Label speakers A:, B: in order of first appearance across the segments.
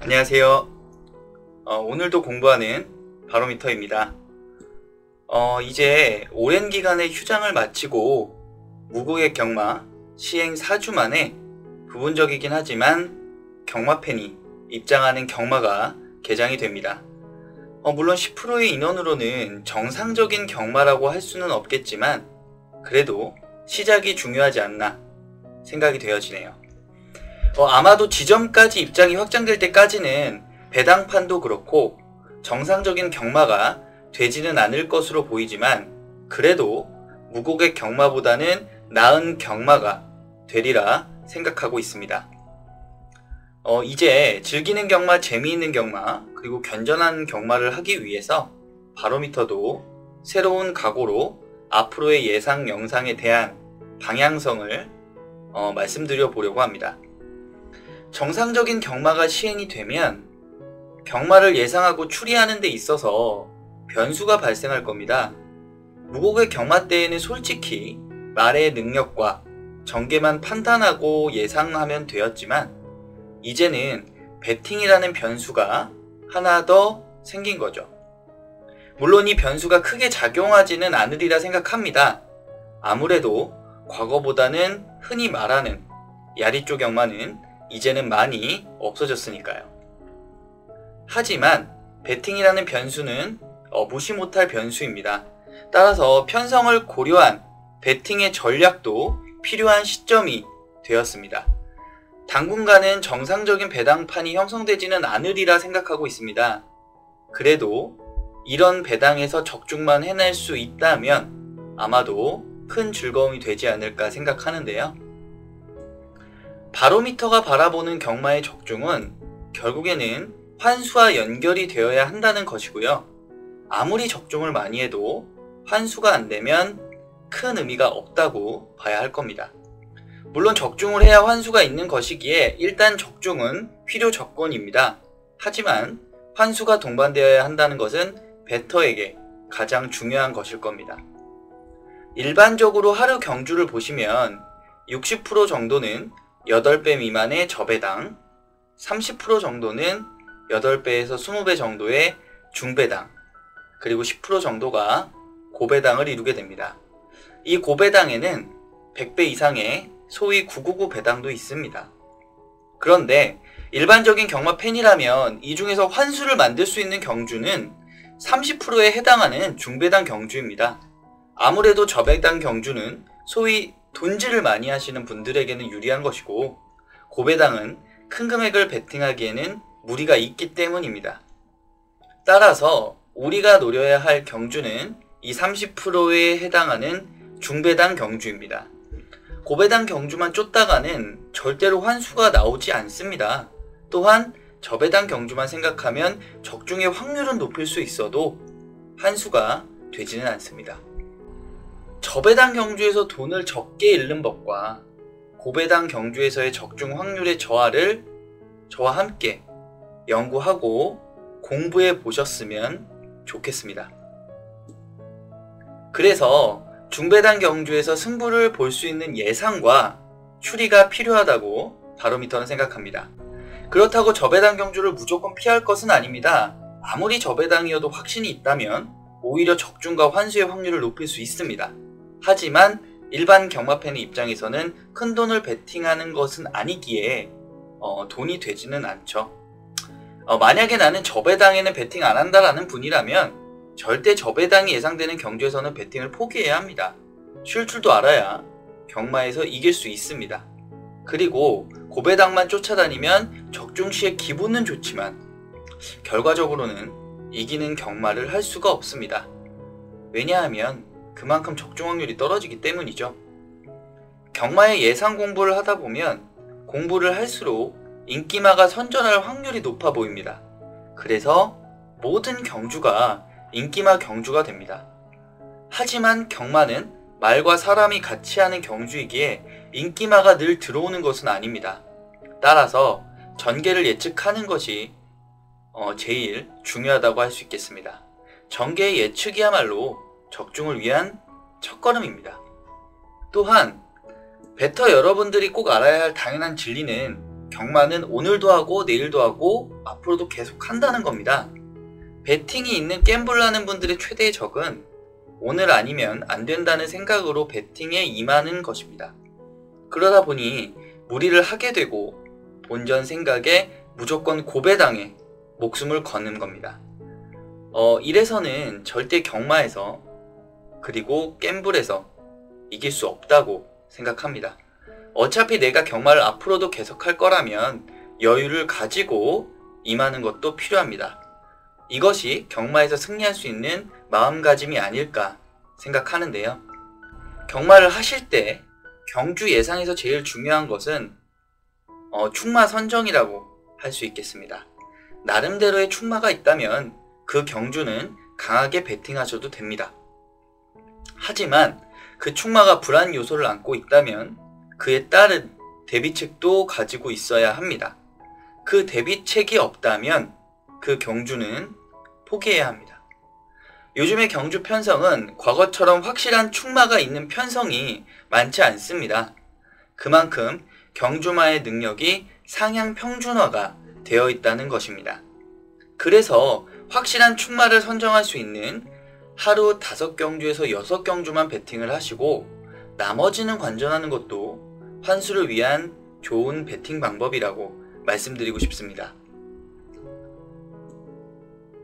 A: 안녕하세요. 오늘도 공부하는 바로미터입니다. 이제 오랜 기간의 휴장을 마치고 무고객 경마 시행 4주 만에 부분적이긴 하지만 경마팬이 입장하는 경마가 개장이 됩니다. 물론 10%의 인원으로는 정상적인 경마라고 할 수는 없겠지만 그래도 시작이 중요하지 않나 생각이 되어지네요. 아마도 지점까지 입장이 확정될 때까지는 배당판도 그렇고 정상적인 경마가 되지는 않을 것으로 보이지만 그래도 무고객 경마보다는 나은 경마가 되리라 생각하고 있습니다. 이제 즐기는 경마, 재미있는 경마, 그리고 견전한 경마를 하기 위해서 바로미터도 새로운 각오로 앞으로의 예상 영상에 대한 방향성을 말씀드려 보려고 합니다. 정상적인 경마가 시행이 되면 경마를 예상하고 추리하는 데 있어서 변수가 발생할 겁니다. 무고객 경마 때에는 솔직히 말의 능력과 전개만 판단하고 예상하면 되었지만 이제는 베팅이라는 변수가 하나 더 생긴 거죠. 물론 이 변수가 크게 작용하지는 않으리라 생각합니다. 아무래도 과거보다는 흔히 말하는 야리조 경마는 이제는 많이 없어졌으니까요. 하지만 베팅이라는 변수는 무시 못할 변수입니다. 따라서 편성을 고려한 베팅의 전략도 필요한 시점이 되었습니다. 당분간은 정상적인 배당판이 형성되지는 않으리라 생각하고 있습니다. 그래도 이런 배당에서 적중만 해낼 수 있다면 아마도 큰 즐거움이 되지 않을까 생각하는데요. 바로미터가 바라보는 경마의 적중은 결국에는 환수와 연결이 되어야 한다는 것이고요. 아무리 적중을 많이 해도 환수가 안 되면 큰 의미가 없다고 봐야 할 겁니다. 물론 적중을 해야 환수가 있는 것이기에 일단 적중은 필요 조건입니다. 하지만 환수가 동반되어야 한다는 것은 베터에게 가장 중요한 것일 겁니다. 일반적으로 하루 경주를 보시면 60% 정도는 8배 미만의 저배당, 30% 정도는 8배에서 20배 정도의 중배당, 그리고 10% 정도가 고배당을 이루게 됩니다. 이 고배당에는 100배 이상의 소위 999 배당도 있습니다. 그런데 일반적인 경마 팬이라면 이 중에서 환수를 만들 수 있는 경주는 30%에 해당하는 중배당 경주입니다. 아무래도 저배당 경주는 소위 돈질을 많이 하시는 분들에게는 유리한 것이고 고배당은 큰 금액을 베팅하기에는 무리가 있기 때문입니다. 따라서 우리가 노려야 할 경주는 이 30%에 해당하는 중배당 경주입니다. 고배당 경주만 쫓다가는 절대로 환수가 나오지 않습니다. 또한 저배당 경주만 생각하면 적중의 확률은 높일 수 있어도 환수가 되지는 않습니다. 저배당 경주에서 돈을 적게 잃는 법과 고배당 경주에서의 적중 확률의 저하를 저와 함께 연구하고 공부해 보셨으면 좋겠습니다. 그래서 중배당 경주에서 승부를 볼 수 있는 예상과 추리가 필요하다고 바로미터는 생각합니다. 그렇다고 저배당 경주를 무조건 피할 것은 아닙니다. 아무리 저배당이어도 확신이 있다면 오히려 적중과 환수의 확률을 높일 수 있습니다. 하지만 일반 경마팬의 입장에서는 큰 돈을 베팅하는 것은 아니기에 돈이 되지는 않죠. 만약에 나는 저배당에는 베팅 안 한다라는 분이라면 절대 저배당이 예상되는 경주에서는 베팅을 포기해야 합니다. 쉴 줄도 알아야 경마에서 이길 수 있습니다. 그리고 고배당만 쫓아다니면 적중 시에 기분은 좋지만 결과적으로는 이기는 경마를 할 수가 없습니다. 왜냐하면 그만큼 적중 확률이 떨어지기 때문이죠. 경마의 예상 공부를 하다 보면 공부를 할수록 인기마가 선전할 확률이 높아 보입니다. 그래서 모든 경주가 인기마 경주가 됩니다. 하지만 경마는 말과 사람이 같이 하는 경주이기에 인기마가 늘 들어오는 것은 아닙니다. 따라서 전개를 예측하는 것이 제일 중요하다고 할 수 있겠습니다. 전개의 예측이야말로 적중을 위한 첫걸음입니다. 또한 베터 여러분들이 꼭 알아야 할 당연한 진리는 경마는 오늘도 하고 내일도 하고 앞으로도 계속 한다는 겁니다. 베팅이 있는 갬블을 하는 분들의 최대의 적은 오늘 아니면 안 된다는 생각으로 베팅에 임하는 것입니다. 그러다 보니 무리를 하게 되고 본전 생각에 무조건 고배당에 목숨을 거는 겁니다. 이래서는 절대 경마에서 그리고 갬블에서 이길 수 없다고 생각합니다. 어차피 내가 경마를 앞으로도 계속할 거라면 여유를 가지고 임하는 것도 필요합니다. 이것이 경마에서 승리할 수 있는 마음가짐이 아닐까 생각하는데요. 경마를 하실 때 경주 예상에서 제일 중요한 것은 축마 선정이라고 할 수 있겠습니다. 나름대로의 축마가 있다면 그 경주는 강하게 베팅하셔도 됩니다. 하지만 그 축마가 불안 요소를 안고 있다면 그에 따른 대비책도 가지고 있어야 합니다. 그 대비책이 없다면 그 경주는 포기해야 합니다. 요즘의 경주 편성은 과거처럼 확실한 축마가 있는 편성이 많지 않습니다. 그만큼 경주마의 능력이 상향 평준화가 되어 있다는 것입니다. 그래서 확실한 축마를 선정할 수 있는 하루 5경주에서 6경주만 베팅을 하시고 나머지는 관전하는 것도 환수를 위한 좋은 베팅 방법이라고 말씀드리고 싶습니다.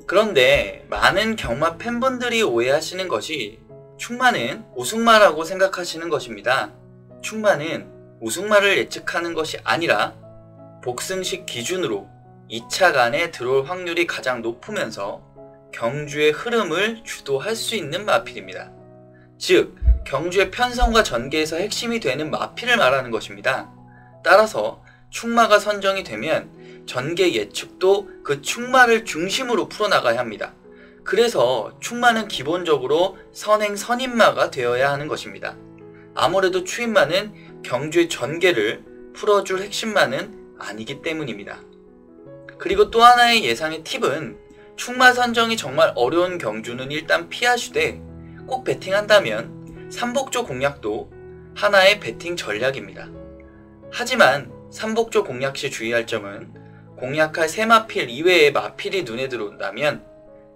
A: 그런데 많은 경마 팬분들이 오해하시는 것이 축마는 우승마라고 생각하시는 것입니다. 축마는 우승마를 예측하는 것이 아니라 복승식 기준으로 2차 간에 들어올 확률이 가장 높으면서 경주의 흐름을 주도할 수 있는 마필입니다. 즉, 경주의 편성과 전개에서 핵심이 되는 마필을 말하는 것입니다. 따라서 축마가 선정이 되면 전개 예측도 그 축마를 중심으로 풀어나가야 합니다. 그래서 축마는 기본적으로 선행 선임마가 되어야 하는 것입니다. 아무래도 추임마는 경주의 전개를 풀어줄 핵심마는 아니기 때문입니다. 그리고 또 하나의 예상의 팁은 축마 선정이 정말 어려운 경주는 일단 피하시되 꼭 베팅한다면 삼복조 공략도 하나의 베팅 전략입니다. 하지만 삼복조 공략 시 주의할 점은 공략할 세 마필 이외의 마필이 눈에 들어온다면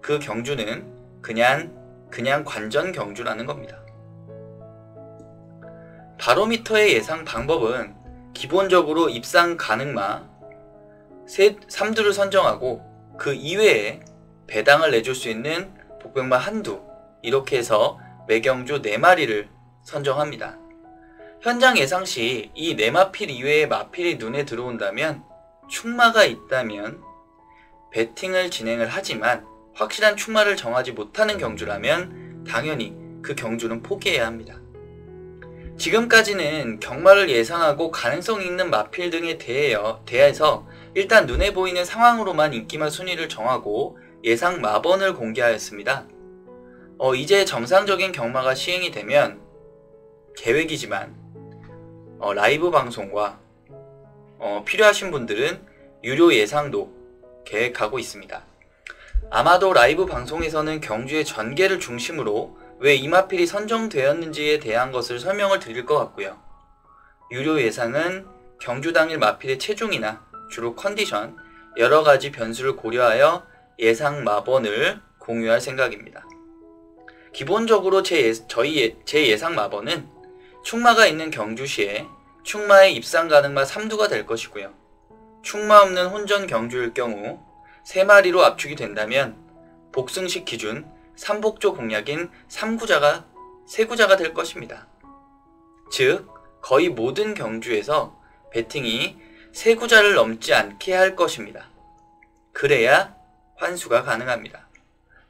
A: 그 경주는 그냥 관전 경주라는 겁니다. 바로미터의 예상 방법은 기본적으로 입상 가능마 3두를 선정하고 그 이외에 배당을 내줄 수 있는 복병마 1두, 이렇게 해서 매경주 4마리를 선정합니다. 현장 예상 시 이 4마필 이외의 마필이 눈에 들어온다면 축마가 있다면 배팅을 진행을 하지만 확실한 축마를 정하지 못하는 경주라면 당연히 그 경주는 포기해야 합니다. 지금까지는 경마를 예상하고 가능성 있는 마필 등에 대해서 일단 눈에 보이는 상황으로만 인기마 순위를 정하고 예상 마번을 공개하였습니다. 이제 정상적인 경마가 시행이 되면 계획이지만 라이브 방송과 필요하신 분들은 유료 예상도 계획하고 있습니다. 아마도 라이브 방송에서는 경주의 전개를 중심으로 왜 이 마필이 선정되었는지에 대한 것을 설명을 드릴 것 같고요. 유료 예상은 경주 당일 마필의 체중이나 주로 컨디션, 여러가지 변수를 고려하여 예상 마번을 공유할 생각입니다. 기본적으로 제 예상 마번은 축마가 있는 경주시에 축마의 입상 가능마 3두가 될 것이고요. 축마 없는 혼전 경주일 경우 3마리로 압축이 된다면 복승식 기준 3복조 공략인 3구자가 될 것입니다. 즉, 거의 모든 경주에서 배팅이 3구자를 넘지 않게 할 것입니다. 그래야 환수가 가능합니다.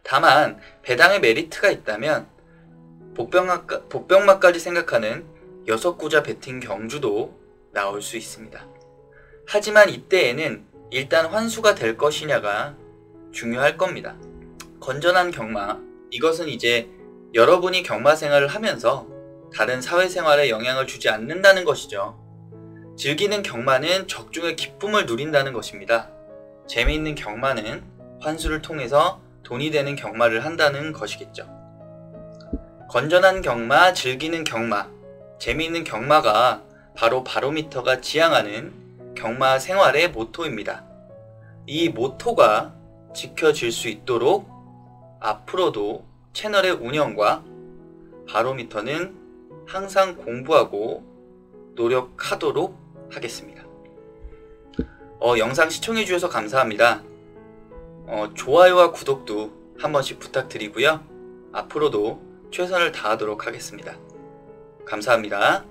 A: 다만 배당의 메리트가 있다면 복병마까지 생각하는 6구자 배팅 경주도 나올 수 있습니다. 하지만 이때에는 일단 환수가 될 것이냐가 중요할 겁니다. 건전한 경마, 이것은 이제 여러분이 경마 생활을 하면서 다른 사회생활에 영향을 주지 않는다는 것이죠. 즐기는 경마는 적중의 기쁨을 누린다는 것입니다. 재미있는 경마는 환수를 통해서 돈이 되는 경마를 한다는 것이겠죠. 건전한 경마, 즐기는 경마, 재미있는 경마가 바로 바로미터가 지향하는 경마 생활의 모토입니다. 이 모토가 지켜질 수 있도록 앞으로도 채널의 운영과 바로미터는 항상 공부하고 노력하도록 하겠습니다. 영상 시청해주셔서 감사합니다. 좋아요와 구독도 한 번씩 부탁드리고요. 앞으로도 최선을 다하도록 하겠습니다. 감사합니다.